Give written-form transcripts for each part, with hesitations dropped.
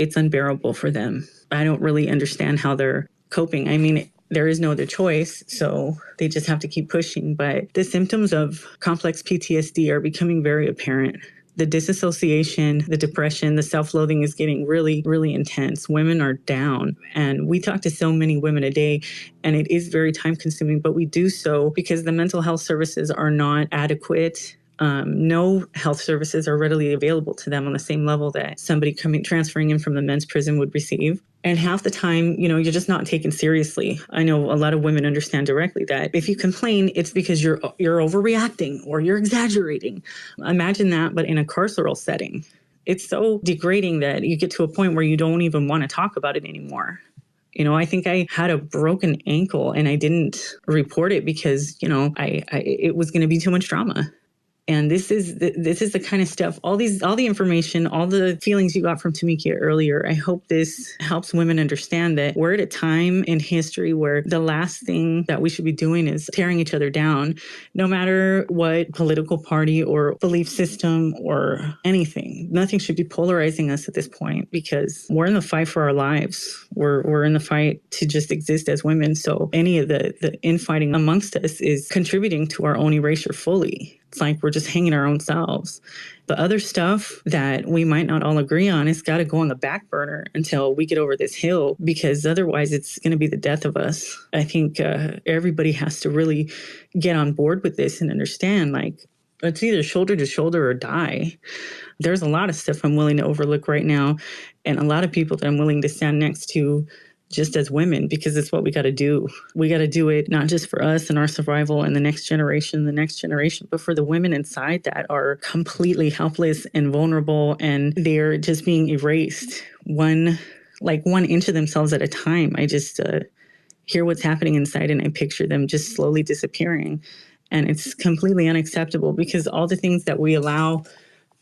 it's unbearable for them. I don't really understand how they're coping. I mean, there is no other choice, so they just have to keep pushing. But the symptoms of complex PTSD are becoming very apparent. The disassociation, the depression, the self-loathing is getting really, really intense. Women are down. And we talk to so many women a day, and it is very time-consuming, but we do so because the mental health services are not adequate. No health services are readily available to them on the same level that somebody transferring in from the men's prison would receive. And half the time, you're just not taken seriously. I know a lot of women understand directly that if you complain, it's because you're overreacting or you're exaggerating. Imagine that, but in a carceral setting. It's so degrading that you get to a point where you don't even want to talk about it anymore. I think I had a broken ankle and I didn't report it because, it was going to be too much drama. And this is the kind of stuff, all the information, all the feelings you got from Tomiekia earlier. I hope this helps women understand that we're at a time in history where the last thing that we should be doing is tearing each other down, no matter what political party or belief system or anything. Nothing should be polarizing us at this point because we're in the fight for our lives. We're in the fight to just exist as women. So any of the infighting amongst us is contributing to our own erasure fully. It's like we're just hanging our own selves. The other stuff that we might not all agree on has got to go on the back burner until we get over this hill, because otherwise it's going to be the death of us. I think everybody has to really get on board with this and understand, like, it's either shoulder to shoulder or die. There's a lot of stuff I'm willing to overlook right now, and a lot of people that I'm willing to stand next to just as women, because it's what we got to do. We got to do it not just for us and our survival and the next generation, but for the women inside that are completely helpless and vulnerable, and they're just being erased one inch of themselves at a time. I just hear what's happening inside and I picture them just slowly disappearing. And it's completely unacceptable because all the things that we allow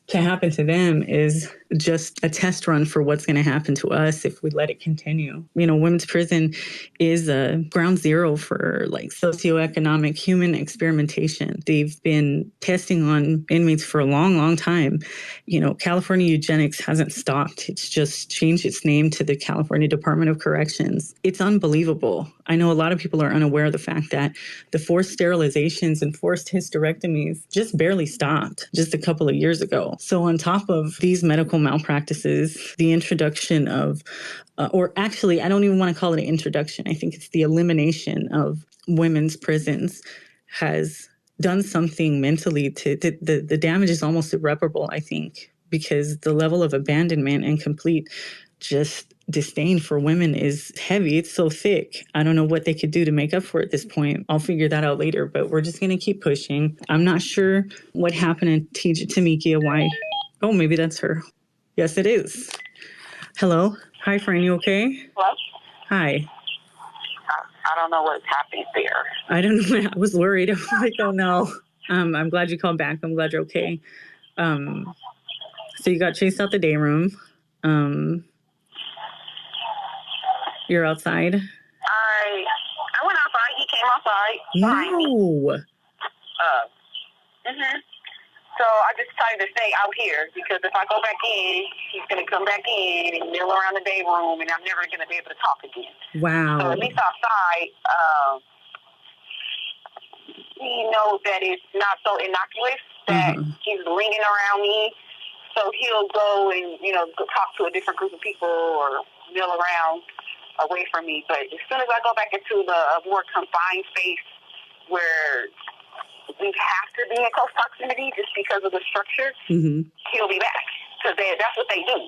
to happen to them is just a test run for what's going to happen to us if we let it continue. Women's prison is a ground zero for socioeconomic human experimentation. They've been testing on inmates for a long, long time. California eugenics hasn't stopped. It's just changed its name to the California Department of Corrections. It's unbelievable. I know a lot of people are unaware of the fact that the forced sterilizations and forced hysterectomies just barely stopped just a couple of years ago. So on top of these medical malpractices, the introduction of, or actually, I don't even want to call it an introduction. I think it's the elimination of women's prisons has done something mentally to the damage is almost irreparable, I think, because the level of abandonment and complete just disdain for women is heavy. It's so thick. I don't know what they could do to make up for it at this point. I'll figure that out later, but we're just going to keep pushing. I'm not sure what happened to Tomiekia, why. Oh, maybe that's her. Yes, it is. Hello. Hi, friend. You okay? Hello? Hi. I don't know what's happening there. I don't know. I was worried. I was like, oh, no. I'm glad you called back. I'm glad you're okay. So you got chased out the day room. You're outside? I went outside. He came outside. No. So I just decided to stay out here because if I go back in, he's going to come back in and mill around the day room, and I'm never going to be able to talk again. Wow. So at least outside, he knows that it's not so innocuous, that he's ringing around me. So he'll go and, talk to a different group of people or mill around away from me. But as soon as I go back into the more confined space where we have to be in close proximity just because of the structure, he'll be back. Because that's what they do.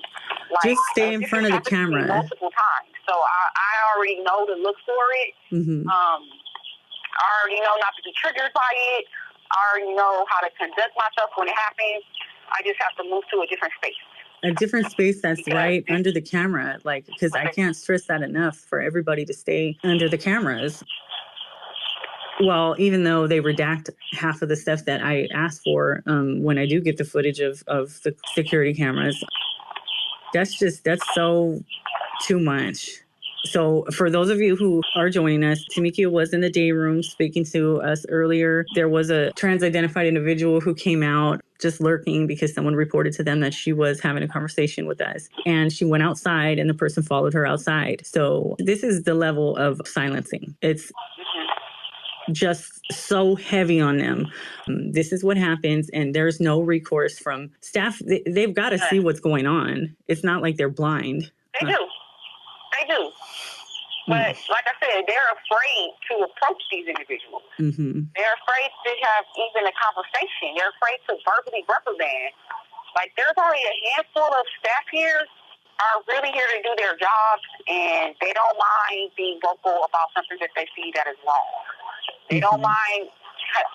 Just stay in front of the camera. Multiple times. So I already know to look for it. I already know not to be triggered by it. I already know how to conduct myself when it happens. I just have to move to a different space. A different space that's right under the camera, because I can't stress that enough for everybody to stay under the cameras. Well, even though they redact half of the stuff that I asked for when I do get the footage of the security cameras, that's so too much. So for those of you who are joining us, Tomiekia was in the day room speaking to us earlier. There was a trans-identified individual who came out just lurking because someone reported to them that she was having a conversation with us. And she went outside and the person followed her outside. So this is the level of silencing. It's just so heavy on them. This is what happens, and there's no recourse from staff. They've got to see what's going on. It's not like they're blind. They do. But like I said, they're afraid to approach these individuals. They're afraid to have even a conversation. They're afraid to verbally reprimand. Like, there's only a handful of staff here are really here to do their jobs, and they don't mind being vocal about something that they see that is wrong. They don't mind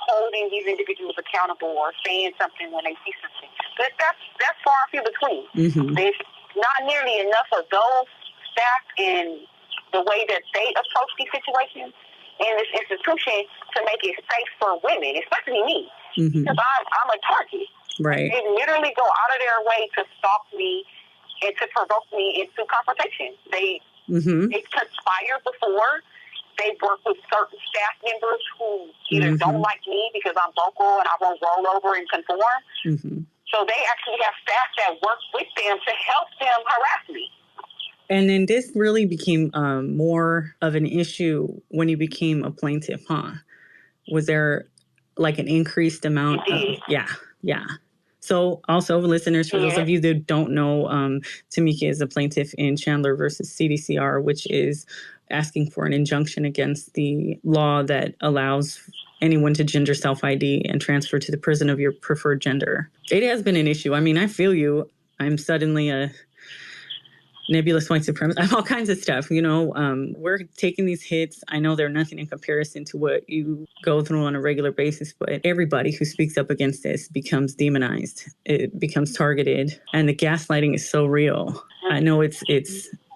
holding these individuals accountable or saying something when they see something. But that's far and few between. There's not nearly enough of those staff in the way that they approach these situations in this institution to make it safe for women, especially me, because I'm a target. Right. They literally go out of their way to stalk me and to provoke me into confrontation. They conspire before. They work with certain staff members who either don't like me because I'm vocal and I won't roll over and conform. So they actually have staff that work with them to help them harass me. And then this really became more of an issue when you became a plaintiff, huh? Was there like an increased amount of... Yeah. So also, listeners, for those of you that don't know, Tomiekia is a plaintiff in Chandler versus CDCR, which is asking for an injunction against the law that allows anyone to gender self-ID and transfer to the prison of your preferred gender. It has been an issue. I mean, I feel you. I'm suddenly a nebulous white supremacist. I'm all kinds of stuff, we're taking these hits. I know they're nothing in comparison to what you go through on a regular basis, but everybody who speaks up against this becomes demonized. It becomes targeted, and the gaslighting is so real. I know it's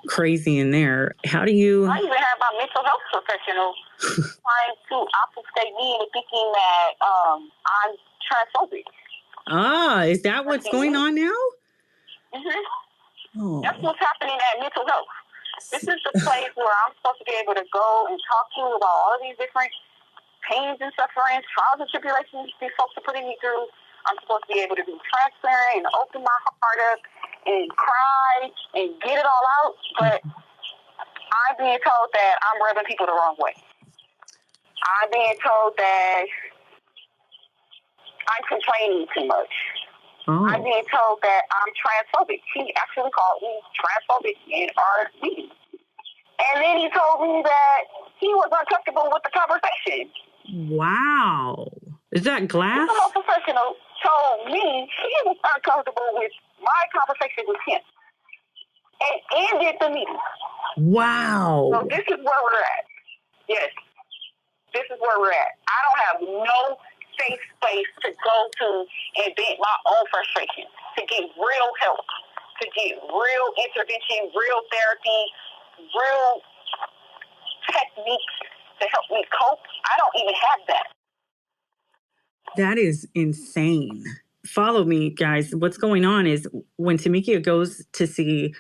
crazy in there. How do you... I even have my mental health professional trying to obfuscate me into thinking that I'm transphobic. Is that what's going on now? Oh. That's what's happening at mental health. This is the place where I'm supposed to be able to go and talk to you about all of these different pains and sufferings, trials and tribulations these folks are putting me through. I'm supposed to be able to be transparent and open my heart up and cry and get it all out. But I'm being told that I'm rubbing people the wrong way. I'm being told that I'm complaining too much. I'm being told that I'm transphobic. He actually called me transphobic in our meeting. And then he told me that he was uncomfortable with the conversation. Wow. Is that Glass? The health professional told me he was uncomfortable with my conversation with him and ended the meeting. Wow. So this is where we're at. Yes. This is where we're at. I don't have no safe space to go to and vent my own frustration, to get real help, to get real intervention, real therapy, real techniques to help me cope. I don't even have that. That is insane. Follow me, guys. What's going on is when Tomiekia goes to see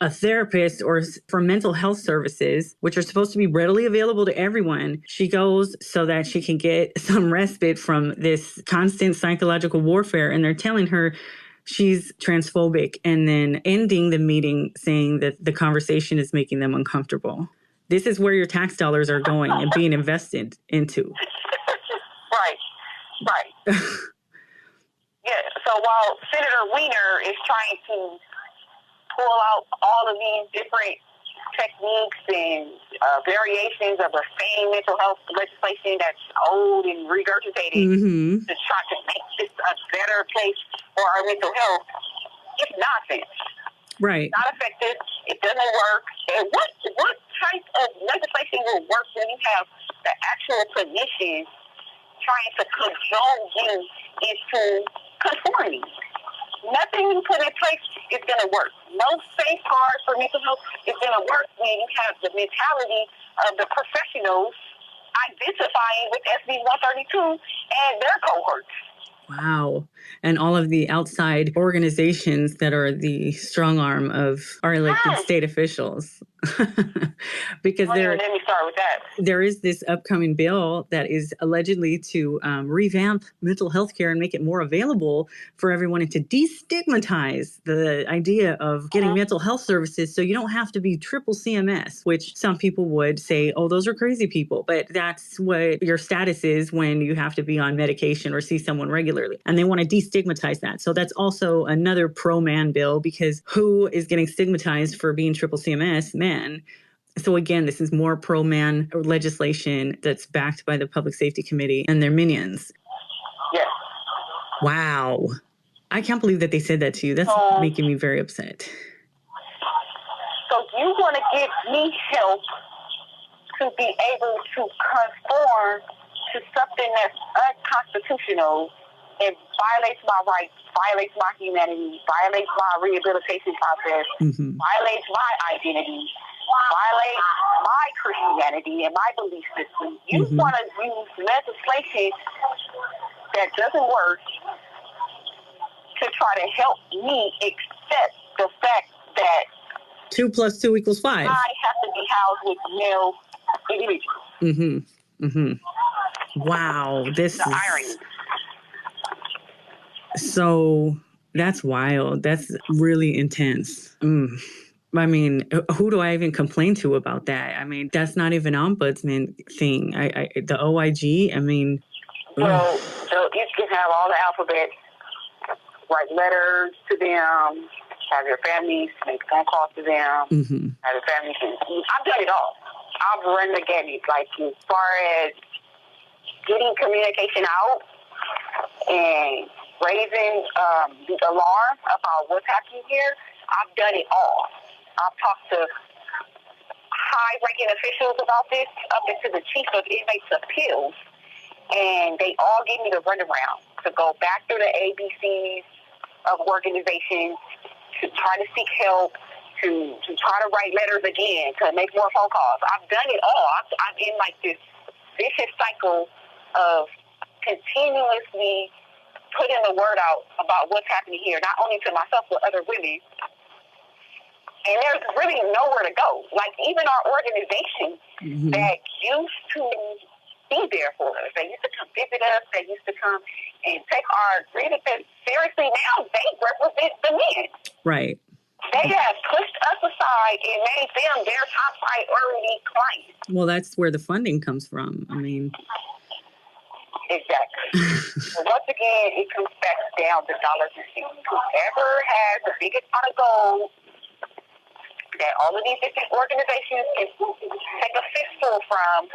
a therapist or for mental health services, which are supposed to be readily available to everyone, she goes so that she can get some respite from this constant psychological warfare. And they're telling her she's transphobic and then ending the meeting saying that the conversation is making them uncomfortable. This is where your tax dollars are going and being invested into. Right. Yeah. So while Senator Weiner is trying to pull out all of these different techniques and variations of the same mental health legislation that's old and regurgitated to try to make this a better place for our mental health, it's nonsense. Right. It's not effective. It doesn't work. And what type of legislation will work when you have the actual clinicians trying to cajole you into conforming? Nothing you put in place is going to work. No safeguard for mental health is going to work when you have the mentality of the professionals identifying with SB 132 and their cohorts. Wow. And all of the outside organizations that are the strong arm of our elected state officials. Because let me start with that. There is this upcoming bill that is allegedly to revamp mental health care and make it more available for everyone, and to destigmatize the idea of getting mental health services, so you don't have to be triple CMS, which some people would say, oh, those are crazy people. But that's what your status is when you have to be on medication or see someone regularly. And they want to destigmatize that. So that's also another pro-man bill, because who is getting stigmatized for being triple CMS? Men. So again, this is more pro-man legislation that's backed by the Public Safety Committee and their minions. Yes. Wow. I can't believe that they said that to you. That's making me very upset. So you want to give me help to be able to conform to something that's unconstitutional and violates my rights, violates my humanity, violates my rehabilitation process, violates my identity, violates my Christianity and my belief system. You want to use legislation that doesn't work to try to help me accept the fact that 2 + 2 = 5. I have to be housed with male individuals. Wow, this the is irony. So that's wild. That's really intense. I mean, who do I even complain to about that? I mean, that's not even an ombudsman thing. The OIG, I mean. Well, so you can have all the alphabet, write letters to them, have your families make phone calls to them, have your families. I've done it all. I've run the gamut, like as far as getting communication out and raising the alarm about what's happening here. I've done it all. I've talked to high-ranking officials about this, up into the chief of inmates appeals, and they all gave me the runaround to go back through the ABCs of organizations, to try to seek help, to try to write letters again, to make more phone calls. I've done it all. I'm in like this vicious cycle of continuously putting the word out about what's happening here, not only to myself but other women. And there's really nowhere to go. Like even our organization that used to be there for us, they used to come visit us, they used to come and take our grievances seriously. Now they represent the men. Right. They have pushed us aside and made them their top priority clients. Well, that's where the funding comes from. I mean. Exactly. So once again, it comes back down to dollars and cents. Whoever has the biggest pot of gold that all of these different organizations can take a fistful from,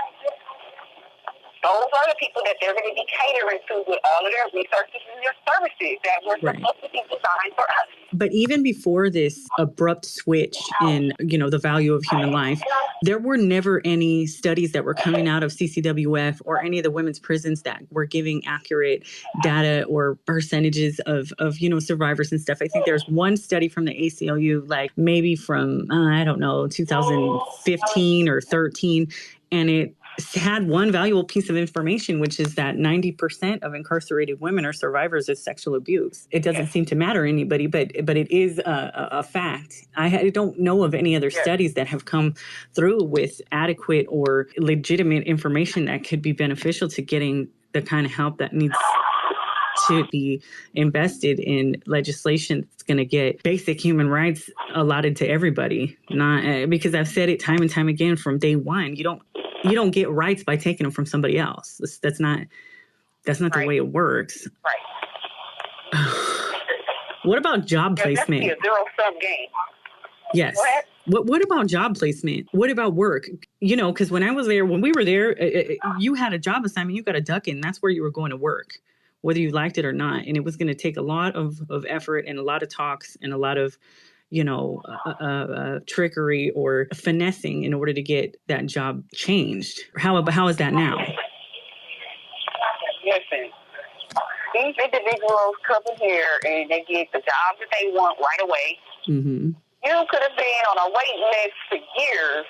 those are the people that they're going to be catering to with all of their resources and their services that were supposed to be designed for us. But even before this abrupt switch in, the value of human life, there were never any studies that were coming out of CCWF or any of the women's prisons that were giving accurate data or percentages of survivors and stuff. I think there's one study from the ACLU, like maybe from, 2015 or 13, and it had one valuable piece of information, which is that 90% of incarcerated women are survivors of sexual abuse. It doesn't seem to matter to anybody, but it is a fact. I don't know of any other studies that have come through with adequate or legitimate information that could be beneficial to getting the kind of help that needs to be invested in legislation that's going to get basic human rights allotted to everybody. Not because I've said it time and time again from day one. You don't get rights by taking them from somebody else. That's not the way it works. Right. What about job placement? That's a zero-sum game. Yes. What about job placement? What about work? Because when we were there, you had a job assignment, you got a duck in. That's where you were going to work, whether you liked it or not. And it was going to take a lot of effort and a lot of talks and a lot of trickery or finessing in order to get that job changed. How is that now? Listen, these individuals come in here and they get the job that they want right away. You could have been on a wait list for years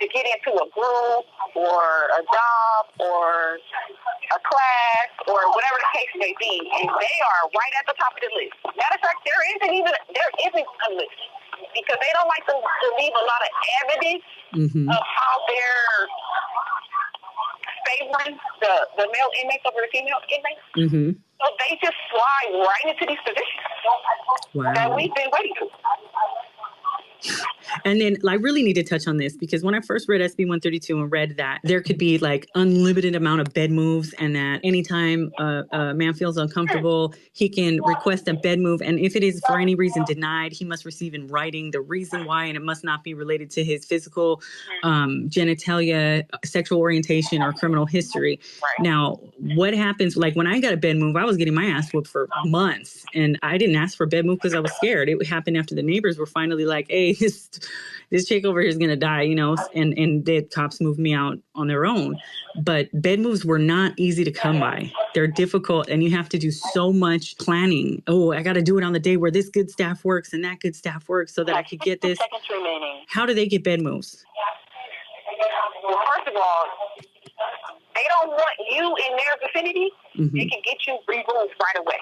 to get into a group or a job or a class or whatever the case may be, and they are right at the top of the list. Matter of fact, there isn't a list. because they don't like to leave a lot of evidence of how they're favoring the male inmates over the female inmates. So they just slide right into these positions that we've been waiting for. And then I really need to touch on this because when I first read SB 132 and read that there could be like unlimited amount of bed moves and that anytime a man feels uncomfortable, he can request a bed move. And if it is for any reason denied, he must receive in writing the reason why, and it must not be related to his physical genitalia, sexual orientation, or criminal history. Now, what happens, like when I got a bed move, I was getting my ass whooped for months and I didn't ask for a bed move because I was scared. It happened after the neighbors were finally like, hey, this chick over here is going to die, you know, and the cops moved me out on their own. But bed moves were not easy to come by. They're difficult and you have to do so much planning. Oh, I got to do it on the day where this good staff works and that good staff works so that I could get this. How do they get bed moves? Well, first of all, they don't want you in their vicinity. They can get you removed right away.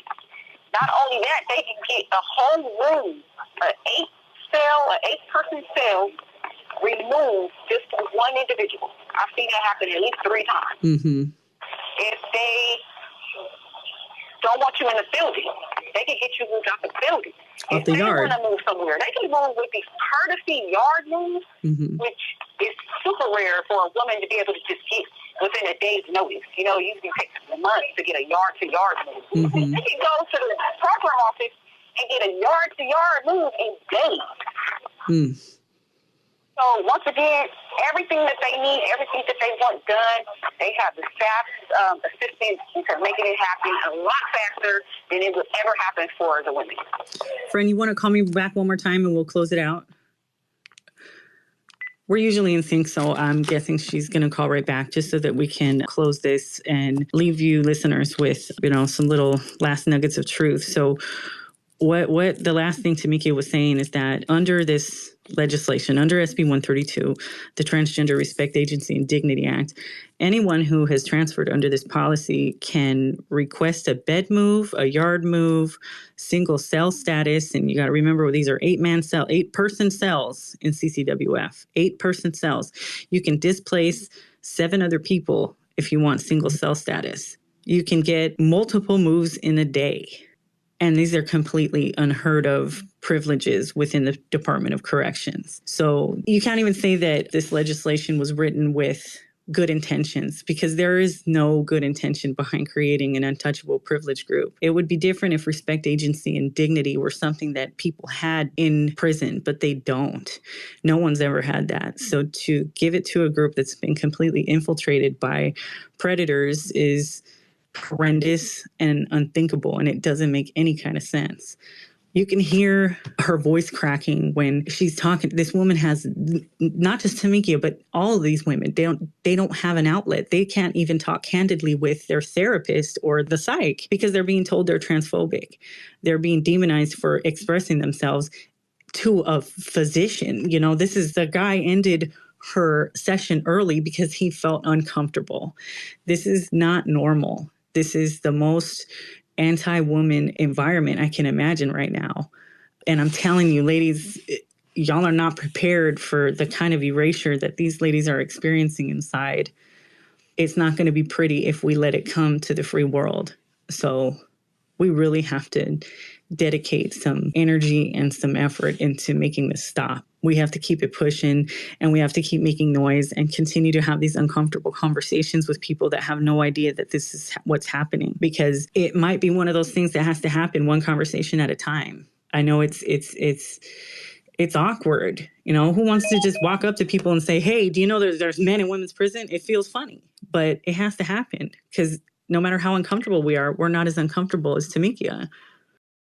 Not only that, they can get a whole room, an 8-person cell removed just for one individual. I've seen that happen at least 3 times. If they don't want you in the building, they can get you moved out the building. If they want to move somewhere, they can move with these courtesy yard moves, which is super rare for a woman to be able to just get within a day's notice. You know, it usually takes months to get a yard-to-yard move. They can go to the program office and get a yard-to-yard move in days. So once again, everything that they need, everything that they want done, they have the staff assistance to making it happen a lot faster than it would ever happen for the women. Friend, you want to call me back one more time and we'll close it out? We're usually in sync, so I'm guessing she's going to call right back just so that we can close this and leave you listeners with, you know, some little last nuggets of truth. So what the last thing Tomiekia was saying is that under this legislation, under SB 132, the Transgender Respect Agency and Dignity Act, anyone who has transferred under this policy can request a bed move, a yard move, single cell status. And you got to remember, these are 8-person cells in CCWF, 8-person cells. You can displace 7 other people if you want single cell status. You can get multiple moves in a day. And these are completely unheard of privileges within the Department of Corrections. So you can't even say that this legislation was written with good intentions, because there is no good intention behind creating an untouchable privilege group. It would be different if Respect Agency and Dignity were something that people had in prison, but they don't. No one's ever had that. So to give it to a group that's been completely infiltrated by predators is horrendous and unthinkable, and it doesn't make any kind of sense. You can hear her voice cracking when she's talking. This woman has, not just Tomiekia, but all of these women, they don't have an outlet. They can't even talk candidly with their therapist or the psych because they're being told they're transphobic. They're being demonized for expressing themselves to a physician. You know, the guy ended her session early because he felt uncomfortable. This is not normal. This is the most anti-woman environment I can imagine right now. And I'm telling you, ladies, y'all are not prepared for the kind of erasure that these ladies are experiencing inside. It's not going to be pretty if we let it come to the free world. So we really have to dedicate some energy and some effort into making this stop. We have to keep it pushing, and we have to keep making noise and continue to have these uncomfortable conversations with people that have no idea that this is what's happening, because it might be one of those things that has to happen one conversation at a time. I know it's awkward. You know, who wants to just walk up to people and say, hey, do you know there's men in women's prison? It feels funny, but it has to happen, because no matter how uncomfortable we are, we're not as uncomfortable as Tomiekia.